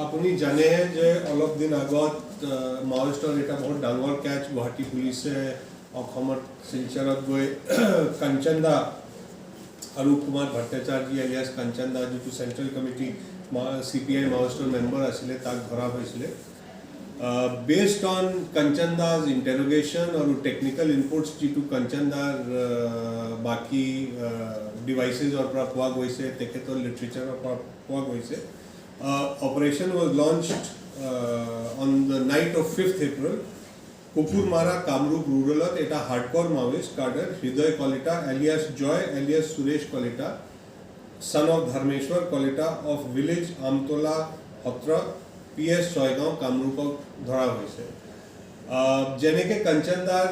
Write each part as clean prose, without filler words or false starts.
আপুনি জানে যে অলপ দিন আগত মাওইষ্টৰ এটা বহুত ডাঙৰ কেচ গুৱাহাটী পুলিচে অসমত শিলচৰত গৈ কাঞ্চনদা অৰুপ কুমাৰ ভট্টাচাৰ্য এলিয়াছ কাঞ্চনদা যিটো চেণ্ট্ৰেল কমিটি CPI মাওইষ্টৰ মেম্বাৰ আছিলে তাক ধৰা হৈছিলে based on Kanchanda's interrogation or technical inputs যিটো কাঞ্চনদাৰ বাকি devices or পৰা পোৱা গৈছে তেখেতৰ লিটাৰেচাৰৰ পৰা পোৱা গৈছে operation was launched on the night of 5th April Kupurmara Kamrup Ruralat eta hardcore Maoist cadre Hriday Kolita alias Joy alias Suresh Kolita son of Dharmeshwar Kolita of village Amtola Hotra PS Soygaon Kamrupok ধৰা হৈছে যেনেকে কাঞ্চনদাৰ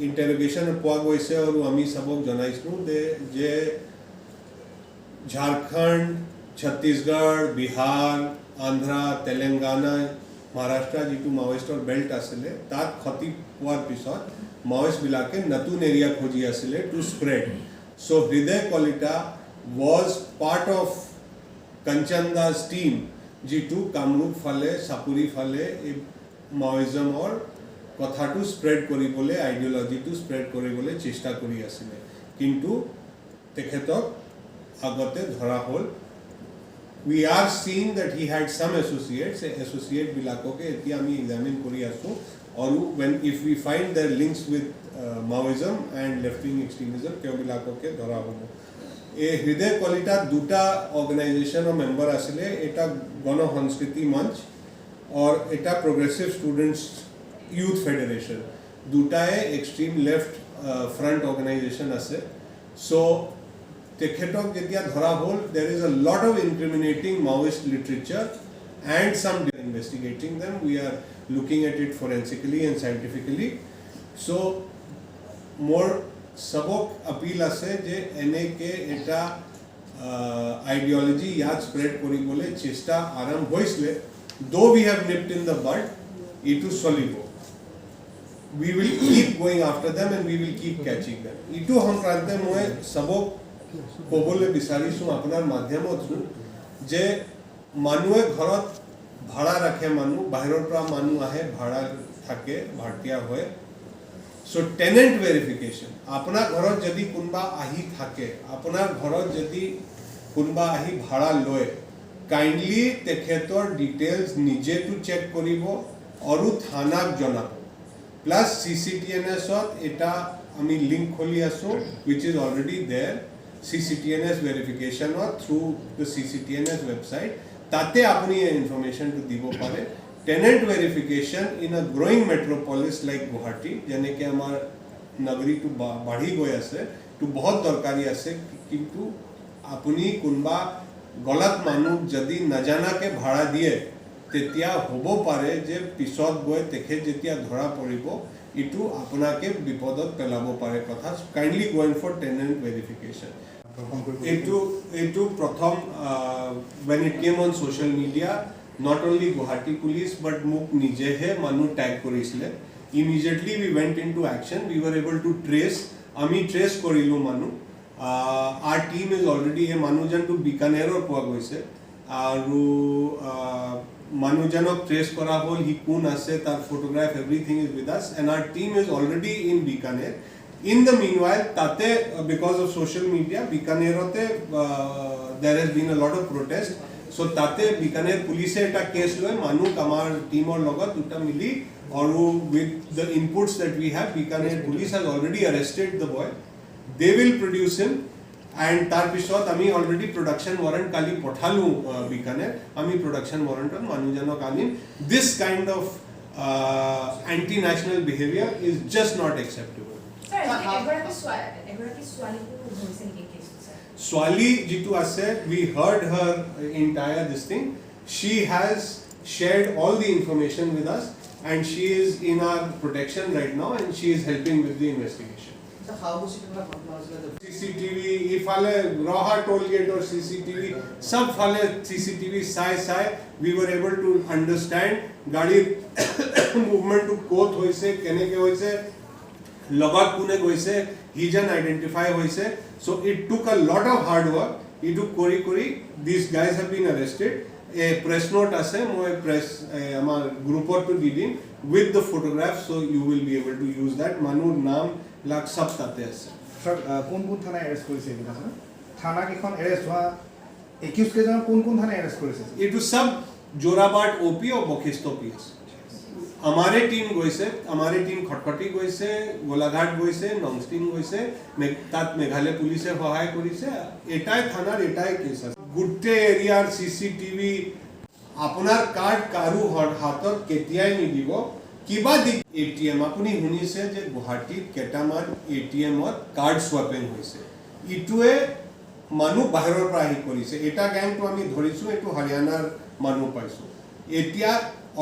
interrogation পোৱা গৈছে আৰু আমি সবক জনাইছো যে ঝাৰখণ্ড ছত্তীশগড় বিহাৰ আন্ধ্ৰা তেলেঙ্গানা মহাৰাষ্ট্ৰ যিটো মাওইষ্টৰ বেল্ট আছিলে তাত ক্ষতি পোৱাৰ পিছত মাওইষ্ট বিলাকে নতুন এৰিয়া খোজি আছিলে টু স্প্ৰেড সো হৃদয় Kalita was part of Kanchanda's team যিটো কামৰূপ ফালে সাপুৰী ফালে মাওইজমৰ কথাটো স্প্ৰেড কৰিবলৈ আইডিওলজিটো স্প্ৰেড কৰিবলৈ চেষ্টা কৰি আছিলে কিন্তু তেখেতক আগতে ধৰা হ'ল we are seeing that he had some associate বিলাককে এতিয়া আমি এক্সামিন কৰি আছো আৰু if we find their links with Maoism and left-wing extremism তেওঁ বিলাককে ধৰা হ'ব হৃদয় কলিতা দুটা অর্গানাইজেশন মেম্বার আসলে এটা গণ সংস্কৃতি মঞ্চ और এটা প্রোগ্রেসিভ স্টুডেন্টস ইউথ ফেডারেশন দুটায়ে এক্সট্রিম লেফট ফ্রন্ট অর্গানাইজেশন আছে সো তেখেতক যেতিয়া ধরা হল there is a lot of incriminating Maoist literature and some investigating them we are looking at it forensically and scientifically so more सबक appeal আছে যে এনেকে এটা আইডিওলজি ইয়াত স্প্রেড কৰিবলৈ চেষ্টা আৰম্ভ হৈছিলে though we have nipped in the bud ইটো চলিব we will keep going after them and we will keep catching them ইটো সংক্ৰান্তে মই सबक ক'বলৈ বিচাৰিছো আপোনাৰ মাধ্যমত যে মানুহে ঘৰত ভাড়া ৰাখে মানুহ বাহিৰৰ পৰা মানুহ আহে ভাড়া থাকে ভাড়াটিয়া হয় So tenant verification. अपना घरत जदि कुनबा आही थाके, अपना घरत जदि कुनबा आही भाड़ा लोए, kindly तेखेतर details निजे तो check करिबो औरु थानाक जनाबो. Plus CCTNS ot eta ami link kholi aso which is already there. CCTNS verification ot through the CCTNS website. Tate apni information to dibo pare. Tenant verification in a growing metropolis like Guwahati jane ke amar nagari to badhi goy ase to bahut darkari ase kintu apuni kunba galat manuk jodi najana ke bhada diye tetia hobo pare je pisot goy tekhe jetia dhora poribo itu apunake bipodot pelabo pare kotha kindly go in for tenant verification etu prothom when it came on social media not only Guwahati police but muk nije he manu tag korisile immediately we went into action we were able to trace ami trace korilu manu our team is already a manujan to Bikaner or poa goise aru manujanok trace kora hol he kun ase tar photograph everything is with us and our team is already in Bikaner in the meanwhile tate because of social media Bikanerote there has been a lot of protest so tate Bikaner police eta case loy manu kamar team or logot uta mili or with the inputs that we have Bikaner police has already arrested the boy they will produce him and tar pishot ami already production warrant kali pothalu Bikaner ami production warrant on manujanok anim this kind of anti national behavior is just not acceptable sir egoraki swali ko hoise ni case Swali jitu ase we heard her entire this thing she has shared all the information with us and she is in our protection right now and she is helping with the investigation so how was it CCTV ifale Roha toll gate or CCTV sab phale CCTV sai we were able to understand gadi movement to koth hoise kene ke hoise logot kune hoise hijan identify hoise so it took a lot of hard work it took kori these guys have been arrested a press note আছে মই press আমাৰ গ্ৰুপত দি দিম with the photograph, so you will be able to use that. মানুহ নাম লাগ সব তাতে আছে। স্যার কোন কোন থানায় অ্যারেস্ট করেছে এটা স্যার? থানা কেখন অ্যারেস্ট হওয়া একিউজ কেজন কোন কোন থানায় অ্যারেস্ট করেছে? এইটো সব জোৰাবাট OP और বশিষ্ঠ PS। हमारे टीम গৈছে, हमारे टीम খটখটি গৈছে, গোলাঘাট গৈছে, নংষ্টিং গৈছে, তাত মেঘালয় পুলিচে সহায় কৰিছে। এটাই থানাৰ এটাই কেছ আছে। গোটেই এৰিয়াৰ CCTV আপোনাৰ কাৰ্ড কাৰো হাতত কেতিয়াই নিদিব। কিবা ATM আপুনি শুনিছে যে গুৱাহাটীত কেটামান ATMত কাৰ্ড সোৱাপিং হৈছে। ইটোৱে মানুহ বাহিৰৰ পৰা আহি কৰিছে। এটা গ্যাংটো আমি ধৰিছো, এটো হৰিয়ানাৰ মানুহ পাইছো। এতিয়া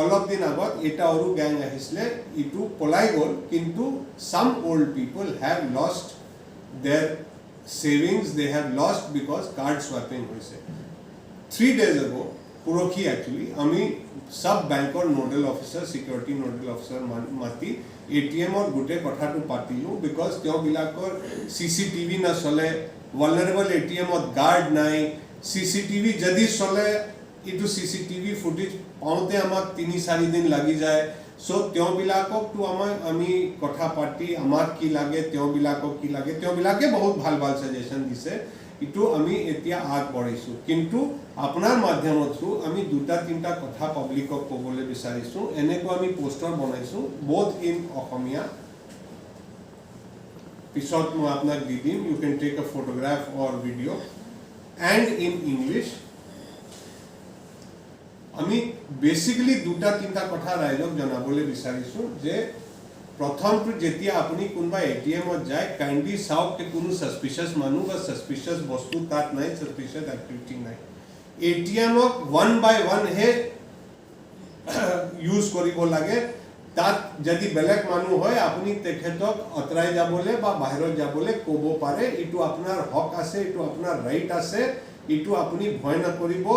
অলপ দিন আগত এটা আৰু গ্যাং আহিছিলে, ইটো পলাই গ'ল, কিন্তু some old people have lost their savings, they have lost because card swapping হৈছে। 3 days ago, পুৰখি actually, আমি সব বেংকৰ nodal officer, security nodal officer মাতি ATMৰ গোটেই কথাটো পাতিলো, বিকজ তেওঁবিলাকৰ CCTV নচলে, vulnerable ATMত গাৰ্ড নাই, CCTV যদি চলে ইটো CCTV ফুটেজ পাওঁতে আমাক 3-4 দিন লাগি যায়। সো তেওঁবিলাককটো আমি কথা পাতি আমাক কি লাগে, তেওঁবিলাকক কি লাগে, তেওঁবিলাকে বহুত ভাল ভাল সাজেশন দিছে। ইটো আমি এতিয়া আগবঢ়াইছো, কিন্তু আপোনাৰ মাধ্যমত আমি 2-3টা কথা পাব্লিকক ক'বলৈ বিচাৰিছো। এনেকৈ আমি পোষ্টাৰ বনাইছো, both in অসমীয়া, পিছত মই আপোনাক দি দিম, you can take a photograph or video, and in English। আমি বেসিক্যালি 2-3টা কথা ৰাইজক জনাবলৈ বিচাৰিছো যে প্ৰথমটো যেতিয়া আপুনি কোনবা ATMত যায়, কাইন্ডলি চাওক যে কোনো সাসপিশিয়াস মানুহ বা সাসপিশিয়াস বস্তু তাত নাই, সাসপিশিয়াস এক্টিভিটি নাই। ATMক 1 by 1 হে ইউজ কৰিব লাগে। তাত যদি বেলেগ মানুহ হয় আপুনি তেখেতক অতৰাই যাবলৈ বা বাহিৰত যাবলৈ ক'ব পাৰে। ইটো আপোনাৰ হক আছে, ইটো আপোনাৰ ৰাইট আছে, ইটো আপুনি ভয় নকৰিব।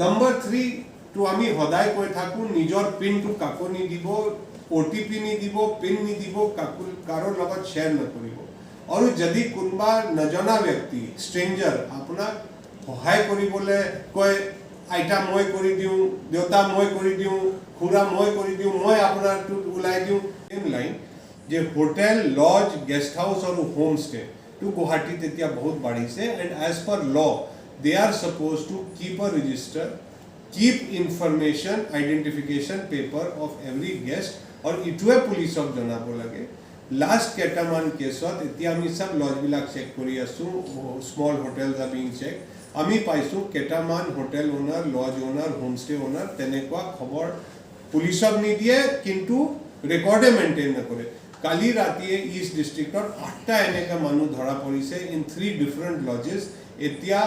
Number 3 to আমি সদায় কৈ থাকো নিজৰ পিনটো কাকো নিদিব, OTP নিদিব, পিন নিদিব, কাৰো লগত শ্বেয়াৰ নকৰিব। আৰু যদি কোনবা নজনা ব্যক্তি স্ট্ৰেঞ্জাৰ আপোনাক সহায় কৰিবলৈ কয়, আইতা মই কৰি দিওঁ, দেউতা মই কৰি দিওঁ, খুৰা মই কৰি দিওঁ, মই আপোনাৰটো ওলাই দিওঁ, সেম লাইন যে হোটেল, লজ, গেষ্ট হাউস আৰু হোম ষ্টে to গুৱাহাটীত এতিয়া বহুত বাঢ়িছে। and as per law they are supposed to keep a register, keep information, identification paper of every guest, और इटुए पुलिसक जनाब लगे। लास्ट केटामान केसत এতিয়া আমি সব লজ বিলাক চেক কৰি আছো, স্মল হোটেলস আর বিং চেক। আমি পাইছো কেটামান hotel owner, lodge owner, homestay owner তেনেকুৱা খবৰ পুলিসক নিদিয়ে, কিন্তু ৰেকৰ্ডে মেইনটেইন নকৰে। কালি ৰাতিয়ে ইষ্ট ডিস্ট্ৰিক্টত 8টা এনেকা মানুহ ধৰা পৰিছে ইন 3 ডিফাৰেন্ট লজেস। এতিয়া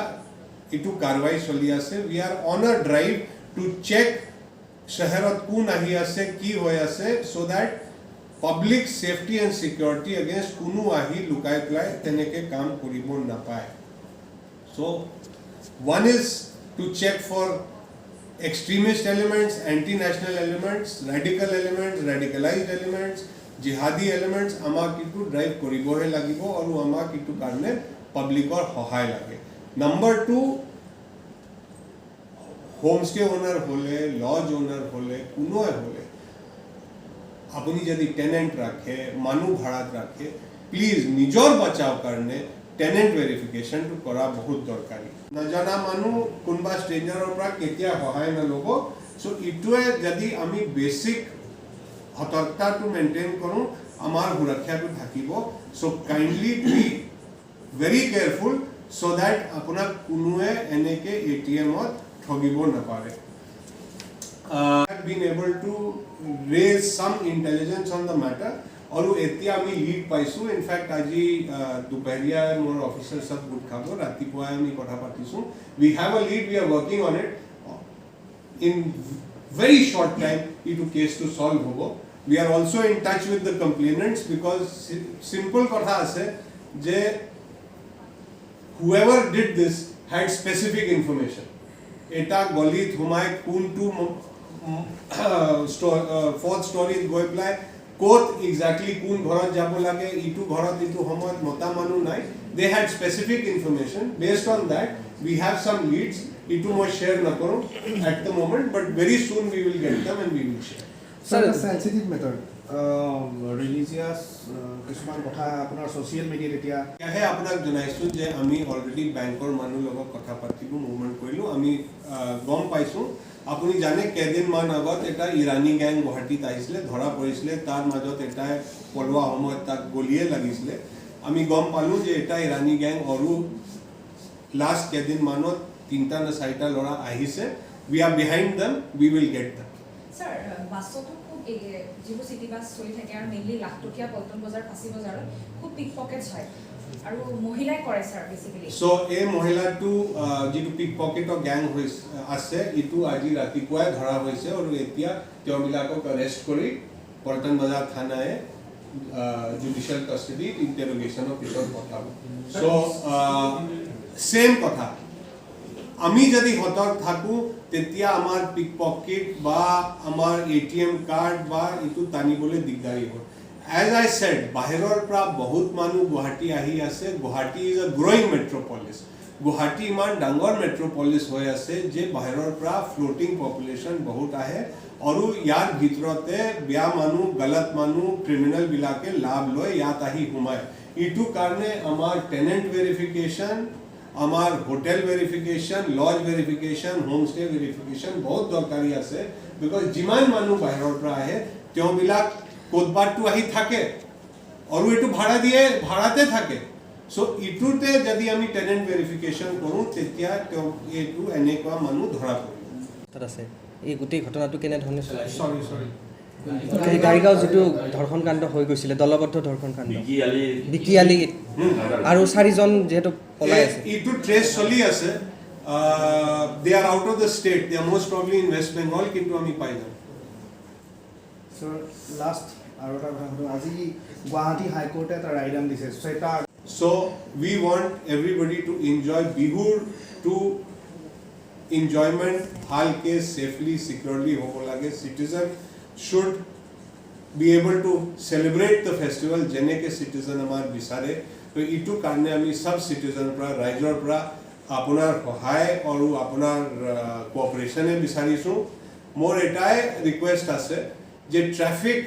ইটো কাৰৱাই চলি আছে। We are on a drive to check শহরত কোন আহি আছে, কি হৈ আছে, so that public safety and security against কোনো আহি লুকাই পেলাই তেনেকে কাম কৰিব নাপায়। So one is to check for extremist elements, anti-national elements, radical elements, radicalized elements, jihadi elements, আমাক ইটো ড্রাইভ কৰিবহে লাগিব আৰু আমাক ইটো কাৰণে পাব্লিকৰ সহায় লাগে। Number 2, হোমস্টে ওনাৰ হলে, লজ ওনাৰ হলে, কোনোৱে হলে আপুনি যদি টেনেন্ট ৰাখে, মানুহ ভাড়াত ৰাখে, প্লিজ নিজৰ বাঁচাও কাৰণে টেনেন্ট ভেৰিফিকেশনটো কৰা বহুত দৰকাৰী। নজনা মানুহ কোনবা স্ট্ৰেঞ্জাৰৰ পৰা কেতিয়া সহায় নল'ব। সো ইটোৱে যদি আমি বেসিক সতৰ্কতাটো মেইনটেইন কৰোঁ, আমাৰ সুৰক্ষাটো থাকিব। So kindly B very careful so that আপোনাক কোনোৱে এনেকে ATMত ঠগিব নাপাৰে। have been able to raise some intelligence on the matter, আৰু এতিয়া আমি লিড পাইছো। ইনফ্যাক্ট আজি দুপৰীয়া মোৰ অফিচাৰ সব গোট খাব, ৰাতিপুৱা আমি কথা পাতিছো। we have a lead, we are working on it, in very short time ইটো কেস to solve হ'ব। we are also in touch with the complainants, because simple কথা আছে যে whoever did this had specific information. Eta golit humai kuntu fourth story goi play kot exactly kun ghorat jabo lage, itu ghorat itu homoy mota manu nai. They had specific information. Based on that, we have some leads ইটো মই share নকৰোঁ at the moment but very soon we will get them and we will share Sir, it's a sensitive matter. Religious কিছুমান কথা আপোনাৰ social মিডিয়াত এতিয়া ইয়াহে আপোনাক জনাইছোঁ যে আমি অলৰেডি বেংকৰ মানুহ লগত কথা পাতিলোঁ মুভমেণ্ট কৰিলোঁ আমি গম পাইছোঁ আপুনি জানে কেইদিনমান আগত এটা ইৰাণী গেং গুৱাহাটীত আহিছিলে ধৰা পৰিছিলে তাৰ মাজত এটাই পলোৱা সময়ত তাক গলিয়ে লাগিছিলে আমি গম পালোঁ যে এটা ইৰাণী গেং আৰু লাষ্ট কেইদিনমানত 3টা নে 4টা ল'ৰা আহিছে we are behind them we will get them sir বাছতো খুব যিবোৰ চিটি বাছ চলি থাকে আৰু মেইনলি লাখটকীয়া পল্টন বজাৰ ফাঁচী বজাৰত খুব পিক পকেটছ হয় আৰু মহিলাই কৰে স্যাৰ বেচিকেলি সো এই মহিলাটো যিটো পিক পকেটৰ গ্যাং আছে ইটো আজি ৰাতিপুৱাই ধৰা হৈছে আৰু এতিয়া তেওঁবিলাকক এৰেষ্ট কৰি পল্টন বজাৰ থানায়ে জুডিশিয়াল কাস্টডি ইন্টাৰোগেশনৰ পিছত পঠাব সো সেম কথা আমি যদি হতক থাকো তেতিয়া আমাৰ পিক পকেট বা আমাৰ এটিএম কাৰ্ড বা ইটো টানিবলৈ দিগদাৰি হয় As I said, বাহিৰৰ পৰা বহুত মানুহ গুৱাহাটী আহি আছে গুৱাহাটী ইজ আ গ্ৰোইং মেট্ৰোপলিস গুৱাহাটী ইমান ডাঙৰ মেট্ৰোপলিস হৈ আছে যে বাহিৰৰ পৰা ফ্লোটিং পপুলেশ্যন বহুত আহে আৰু ইয়াৰ ভিতৰতে বেয়া মানুহ গলত মানুহ ক্ৰিমিনেল বিলাকে লাভ লয় ইয়াত আহি সোমায় ইটো কাৰণে আমাৰ টেনেন্ট ভেৰিফিকেশ্যন আমাৰ hotel verification lodge verification homestay verification বহুত দৰকাৰী আছে বিকজ যিমান মানুহ বাহিৰৰ পৰা আহে তেওঁবিলাক কোটবাৰটো আহি থাকে আৰু এটো ভাড়া দিয়ে ভাড়াতে থাকে সো ইটোতে যদি আমি টেনেন্ট ভেৰিফিকেশ্যন কৰোঁ তেতিয়া এটো এনেকুৱা মানুহ ধৰা পৰিব তাত আছে এই গোটেই ঘটনাটো কেনে ধৰণে সৰি গাড়ীগাঁও যিটো ধৰ্ষণ কাণ্ড হৈ গৈছিলে দলবদ্ধ ধৰ্ষণ কাণ্ড বিকিয়ালি আৰু 4জন যেহেতু পলাই আছে ইটো ট্ৰেছ চলি আছে they are out of the state they are most probably in West Bengal কিন্তু আমি পাই যাম Sir, last আৰু এটা কথা সুধো আজি গুৱাহাটী হাইকোৰ্টে এটা ৰায়দান দিছে সেটা So we want everybody to enjoy Bihur to enjoyment halke safely securely hobo lage citizen should be able to celebrate the festival jene ke citizen amar bisare to itu karne ami sab citizen pra raijor pra apunar hohai aru apunar cooperation e bisarisu more etai request ase je traffic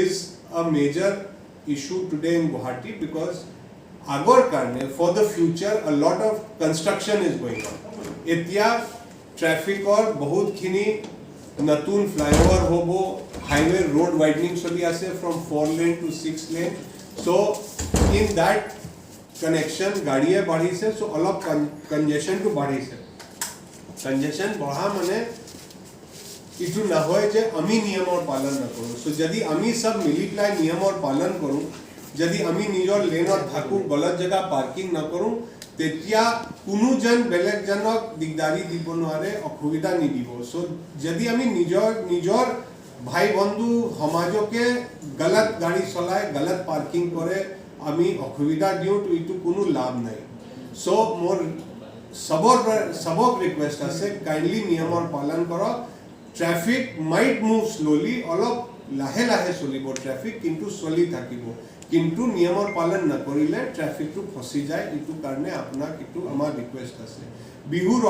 is a major issue today in Guwahati because agor karne for the future a lot of construction is going on etia traffic or bahut khini natun flyover hobo highway road widening choli ase from 4 lane to 6 lane so in that connection gadiye badhise so alop congestion to badhise congestion badha mane ইটো নহয় যে আমি নিয়মৰ পালন নকৰোঁ so যদি আমি সব মিলি পেলাই নিয়মৰ পালন কৰোঁ যদি আমি নিজৰ লেনত থাকোঁ গলত জেগা পাৰ্কিং নকৰোঁ তেতিয়া কোনোজন বেলেগজনক দিগদাৰি দিব নোৱাৰে অসুবিধা নিদিব সো যদি আমি নিজৰ ভাই বন্ধু সমাজকে গলত গাড়ী চলায় গলত পাৰ্কিং কৰে আমি অসুবিধা দিওঁ তো ইটো কোনো লাভ নাই সো মোৰ সবক ৰিকুৱেষ্ট আছে কাইণ্ডলি নিয়মৰ পালন কৰক Traffic might move slowly, অলপ লাহে লাহে চলিব ট্ৰাফিক কিন্তু চলি থাকিব কিন্তু নিয়মৰ পালন নকৰিলে ট্ৰাফিকটো ফসি যায় ইটো কাৰণে আপোনাক ইটো আমাৰ ৰিকুৱেষ্ট আছে বিহুৰ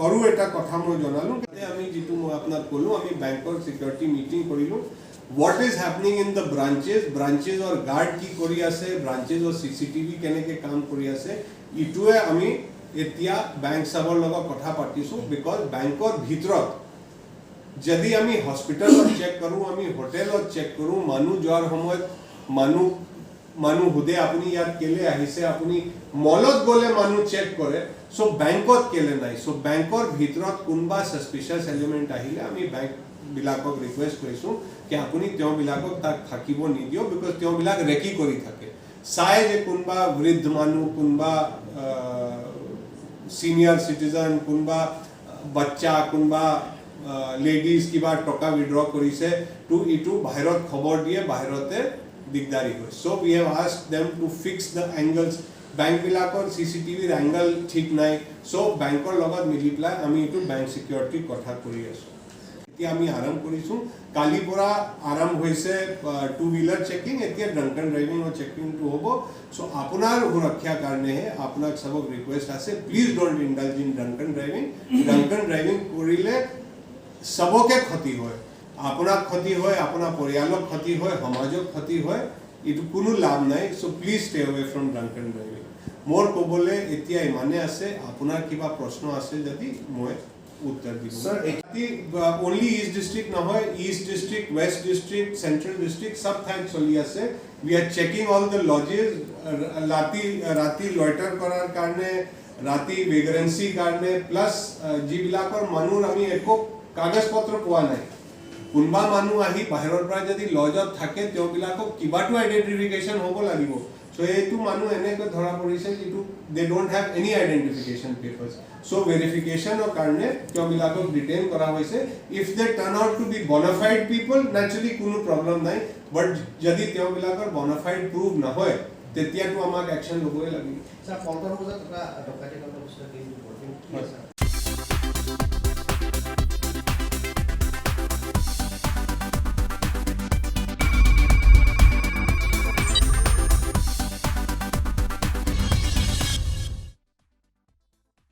আৰু এটা কথা মই জনালো আমি যিটো মই আপোনাক ক'লো আমি বেংকৰ সিকিউৰিটি মিটিং কৰিলো what is happening in the branches or guard কি কৰি আছে branches or CCTV কেনেকে কাম কৰি আছে ইটোৱে আমি এতিয়া বেংক সাবৰ লগত কথা পাতিছো বিকজ বেংকৰ ভিতৰত যদি আমি হস্পিটালত চেক কৰো আমি হোটেলত চেক কৰো মানুহ যোৱাৰ সময়ত মানুহ হুদে আপুনি ইয়াত কেলে আহিছে আপুনি মলত গলে মানুহ চেক কৰে সো বেংকত কেলে নাই সো বেংকৰ ভিতৰত কোনবা সাসপিশিয়াস এলিমেন্ট আহিলে আমি বেংক বিলাকক ৰিকুৱেষ্ট কৰিছো কি আপুনি তেওঁ বিলাকক তাক থাকিব নিদিও বিকজ তেওঁ বিলাক ৰেকি কৰি থাকে চাই যে কোনবা বৃদ্ধ মানুহ কোনবা সিনিয়ৰ সিটিজেন কোনবা বাচ্চা কোনবা ladies কিবা টকা withdraw কৰিছে to ইটো বাহিৰত খবৰ দিয়ে বাহিৰতে দিগদাৰি হয় so we have asked them to fix the angles bank বিলাকৰ CCTV angle ঠিক নাই so bankৰ লগত মিলি পেলাই আমি ইটো bank security কথা কৰি আছো এতিয়া আমি আৰম্ভ কৰিছোঁ কালিৰ পৰা আৰম্ভ হৈছে টু হুইলাৰ চেকিং এতিয়া ড্ৰাংকন ড্ৰাইভিঙৰ চেকিংটো হ'ব সো আপোনাৰ সুৰক্ষাৰ কাৰণেহে আপোনাক সবক ৰিকুৱেষ্ট আছে please don't indulge in drunken driving কৰিলে সবকে ক্ষতি হয় আপোনাৰ ক্ষতি হয় আপোনাৰ পৰিয়ালৰ ক্ষতি হয় সমাজৰ ক্ষতি হয় এইটো কোনো লাভ নাই so please stay away from drunken driving মোৰ ক'বলৈ এতিয়া ইমানে আছে আপোনাৰ কিবা প্ৰশ্ন আছে যদি মই उत्तर दी Sir, only East District নহয় East District, West District, Central District सब ঠাইত চলি আছে we are checking all the lodges ৰাতি লয়টাৰ কৰাৰ কাৰণে ৰাতি ভেগ্ৰেন্সি কাৰণে প্লাছ যিবিলাকৰ মানুহ আমি একো কাগজ পত্ৰ পোৱা নাই কোনবা মানুহ আহি বাহিৰৰ পৰা যদি লজত থাকে তেওঁবিলাকক কিবাটো আইডেন্টিফিকেশন হ'ব লাগিব So এইটো মানুহ এনেকৈ ধৰা পৰিছে যিটো they don't have any identification papers. So verificationৰ কাৰণে তেওঁবিলাকক ডিটেইন কৰা হৈছে if they turn out to be bona fide people naturally কোনো প্ৰবলেম নাই but যদি তেওঁবিলাকৰ bona fide proof নহয় তেতিয়াতো আমাক একশন ল'বই লাগিব স্যার 15 বজাত এটা ডকাইতি কাণ্ডৰ পিছত কি